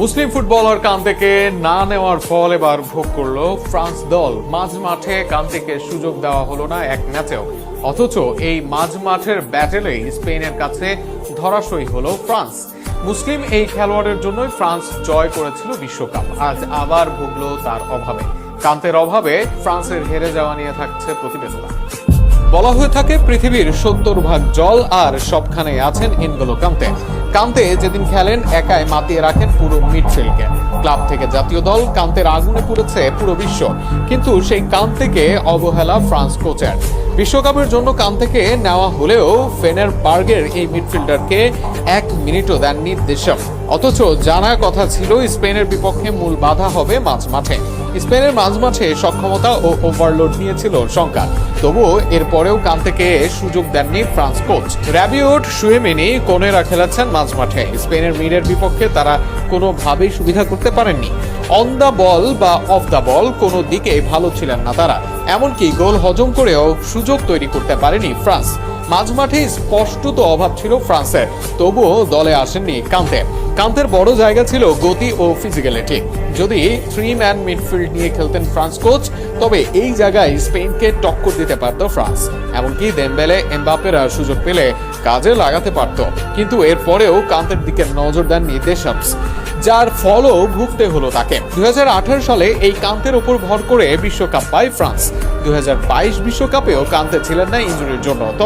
মুসলিম footballer কান্তেকে না নেওয়ার ফল এবার ভোগ করলো ফ্রান্স দল। মাঝ মাঠে কান্তেকে সুযোগ দেওয়া হলো না এক ম্যাচেও, অথচ এই মাঝ মাঠের ব্যাটেলেই স্পেনের কাছে ধরাশয়ী হলো ফ্রান্স। মুসলিম এই খেলোয়াড়ের জন্যই ফ্রান্স জয় করেছিল বিশ্বকাপ, আজ আবার ভুগলো তার অভাবে। কান্তের অভাবে ফ্রান্সের হেরে যাওয়া নিয়ে থাকছে প্রতিবেদনা। বলা হয়ে থাকে পৃথিবীর 70% জল আর সবখানে আছেন এনগোলো কান্তে। কান্তে যেদিন খেলেন একাই মাতিয়ে রাখেন পুরো মিডফিল্ডকে। ক্লাব থেকে জাতীয় দল, কান্তের আগুনে পুড়েছে পুরো বিশ্ব, কিন্তু সেই কান্তেকে অবহেলা ফ্রান্স কোচের। বিশ্বকাপের জন্য কান্তেকে নেওয়া হলেও ফেনারবার্গের এই মিডফিল্ডারকে 1 মিনিটও দেননি দেশম। অথচ জানা কথা ছিল স্পেনের বিপক্ষে মূল বাধা হবে মাঝ মাঠে। স্পেনের মাঝমাঠে সক্ষমতা ও ওভারলোড নিয়েছিল শঙ্কা, তবুও এরপরেও কান্তেকে সুযোগ দেননি ফ্রান্স কোচ। রাবিওট, শুয়েমিনি, কোনেরা খেলেছেন মাঝমাঠে। স্পেনের মিডের বিপক্ষে তারা কোনোভাবেই সুবিধা করতে পারেননি। অন দ্য বল বা অফ দ্য বল কোনো দিকে ভালো ছিলেন না তারা, এমনকি গোল হজম করেও সুযোগ তৈরি করতে পারেনি ফ্রান্স। মাঝমাঠে স্পষ্টত অভাব ছিল ফ্রান্সের, তবুও দলে আসেননি কান্তে। কান্তের বড় জায়গা ছিল গতি ও ফিজিক্যালিটি। যদি 3 ম্যান মিডফিল্ড নিয়ে খেলতেন ফ্রান্স কোচ, তবে এই জায়গায় স্পেনকে টক্কর দিতে পারত ফ্রান্স। এমনকি দেমবেলে, এমবাপেরা সুযোগ পেলে কাজে লাগাতে পারত, কিন্তু এরপরেও কান্তের দিকে নজর দেননি দেশামস, যার ফলও ভুগতে হলো তাকে। 2018 সালে এই কান্তের উপর ভর করে বিশ্বকাপ পায় ফ্রান্স। 2022 বিশ্বকাপেও কান্তে ছিলেন না ইনজুরির জন্য।